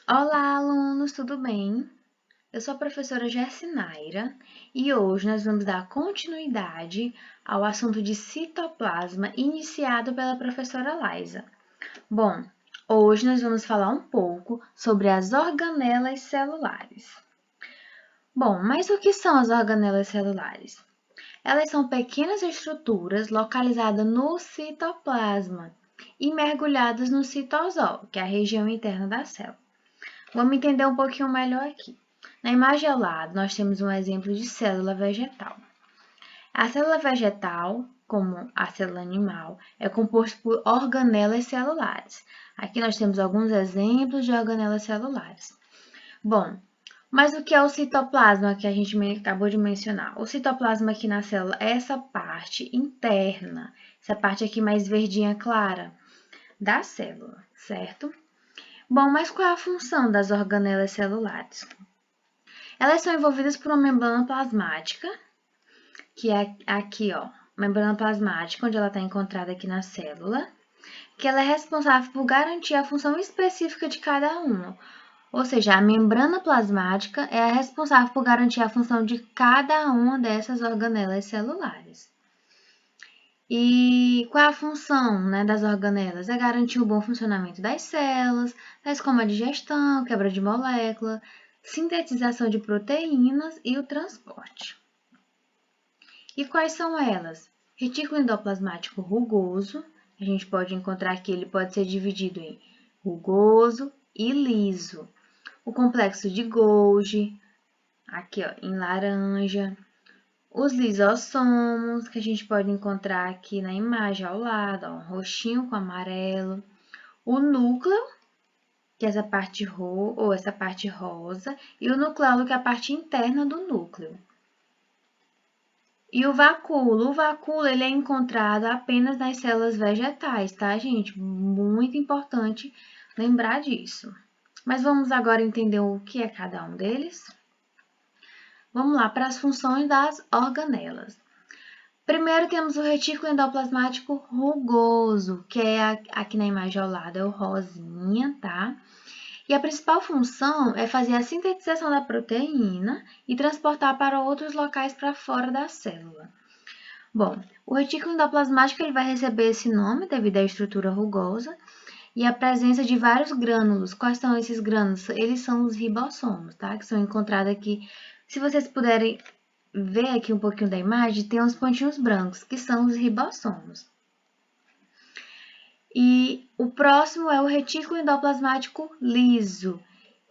Olá, alunos, tudo bem? Eu sou a professora Gercinaira e hoje nós vamos dar continuidade ao assunto de citoplasma iniciado pela professora Laisa. Bom, hoje nós vamos falar um pouco sobre as organelas celulares. Bom, mas o que são as organelas celulares? Elas são pequenas estruturas localizadas no citoplasma e mergulhadas no citosol, que é a região interna da célula. Vamos entender um pouquinho melhor aqui. Na imagem ao lado, nós temos um exemplo de célula vegetal. A célula vegetal, como a célula animal, é composta por organelas celulares. Aqui nós temos alguns exemplos de organelas celulares. Bom, mas o que é o citoplasma que a gente acabou de mencionar? O citoplasma aqui na célula é essa parte interna, essa parte aqui mais verdinha clara da célula, certo? Bom, mas qual é a função das organelas celulares? Elas são envolvidas por uma membrana plasmática, que é aqui, ó, membrana plasmática, onde ela está encontrada aqui na célula, que ela é responsável por garantir a função específica de cada uma. Ou seja, a membrana plasmática é a responsável por garantir a função de cada uma dessas organelas celulares. E qual é a função, né, das organelas? É garantir o bom funcionamento das células, tais como a digestão, quebra de molécula, sintetização de proteínas e o transporte. E quais são elas? Retículo endoplasmático rugoso, a gente pode encontrar aqui, ele pode ser dividido em rugoso e liso. O complexo de Golgi, aqui ó, em laranja. Os lisossomos, que a gente pode encontrar aqui na imagem ao lado, ó, um roxinho com amarelo. O núcleo, que é essa parte essa parte rosa, e o nucleolo, que é a parte interna do núcleo. E o vacúolo ele é encontrado apenas nas células vegetais, tá, gente? Muito importante lembrar disso. Mas vamos agora entender o que é cada um deles? Vamos lá para as funções das organelas. Primeiro temos o retículo endoplasmático rugoso, que é aqui na imagem ao lado, é o rosinha, tá? E a principal função é fazer a sintetização da proteína e transportar para outros locais para fora da célula. Bom, o retículo endoplasmático ele vai receber esse nome devido à estrutura rugosa e à presença de vários grânulos. Quais são esses grânulos? Eles são os ribossomos, tá? Que são encontrados aqui. Se vocês puderem ver aqui um pouquinho da imagem, tem uns pontinhos brancos, que são os ribossomos. E o próximo é o retículo endoplasmático liso,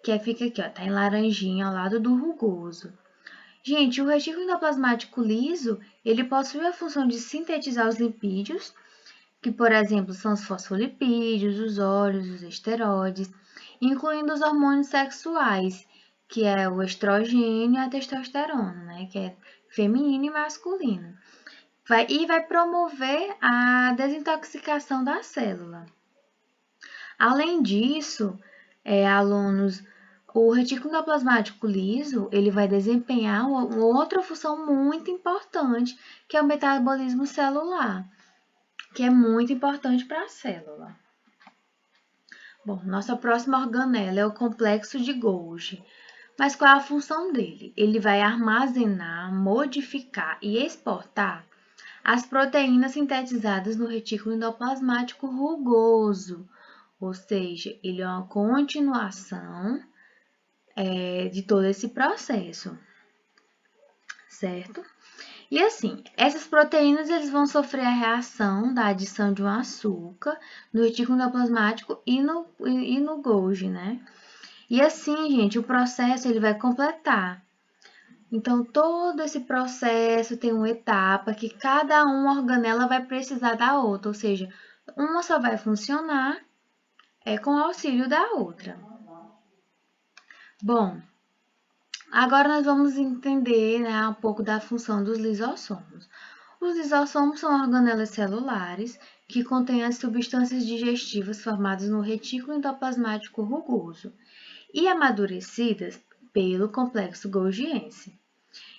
que fica aqui, ó, tá em laranjinha ao lado do rugoso. Gente, o retículo endoplasmático liso, ele possui a função de sintetizar os lipídios, que, por exemplo, são os fosfolipídios, os óleos, os esteroides, incluindo os hormônios sexuais, que é o estrogênio e a testosterona, né, que é feminino e masculino. Vai promover a desintoxicação da célula. Além disso, alunos, o retículo endoplasmático liso, ele vai desempenhar uma outra função muito importante, que é o metabolismo celular, que é muito importante para a célula. Bom, nossa próxima organela é o complexo de Golgi. Mas qual é a função dele? Ele vai armazenar, modificar e exportar as proteínas sintetizadas no retículo endoplasmático rugoso, ou seja, ele é uma continuação de todo esse processo, certo? E assim, essas proteínas eles vão sofrer a reação da adição de um açúcar no retículo endoplasmático e no Golgi, né? E assim, gente, o processo ele vai completar. Então, todo esse processo tem uma etapa que cada uma organela vai precisar da outra, ou seja, uma só vai funcionar com o auxílio da outra. Bom, agora nós vamos entender, né, um pouco da função dos lisossomos. Os lisossomos são organelas celulares que contêm as substâncias digestivas formadas no retículo endoplasmático rugoso e amadurecidas pelo complexo golgiense.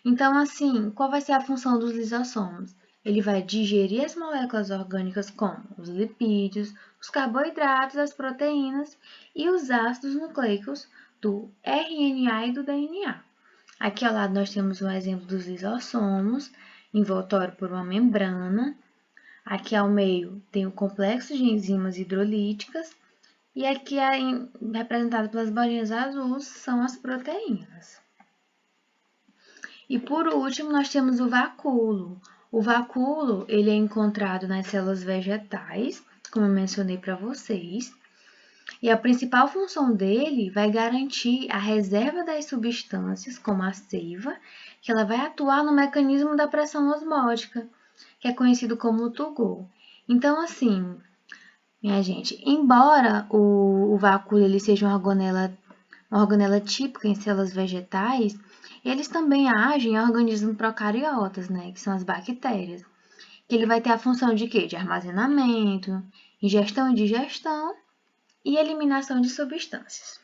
Então, assim, qual vai ser a função dos lisossomos? ele vai digerir as moléculas orgânicas como os lipídios, os carboidratos, as proteínas e os ácidos nucleicos do RNA e do DNA. Aqui ao lado nós temos um exemplo dos lisossomos, envoltório por uma membrana. Aqui ao meio tem o complexo de enzimas hidrolíticas. E aqui, representado pelas bolinhas azuis, são as proteínas. E por último, nós temos o vacúolo. O vacúolo, ele é encontrado nas células vegetais, como eu mencionei para vocês. E a principal função dele vai garantir a reserva das substâncias, como a seiva, que ela vai atuar no mecanismo da pressão osmótica, que é conhecido como Tugol. Então, assim, minha gente, embora o vacúolo ele seja uma organela típica em células vegetais, eles também agem em organismos procariotas, né, que são as bactérias. Ele vai ter a função de quê? De armazenamento, ingestão e digestão e eliminação de substâncias.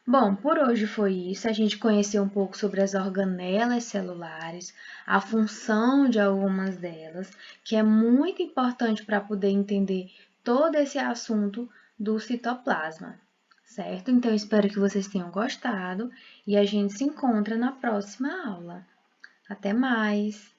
Bom, por hoje foi isso. A gente conheceu um pouco sobre as organelas celulares, a função de algumas delas, que é muito importante para poder entender todo esse assunto do citoplasma, certo? Então, espero que vocês tenham gostado e a gente se encontra na próxima aula. Até mais!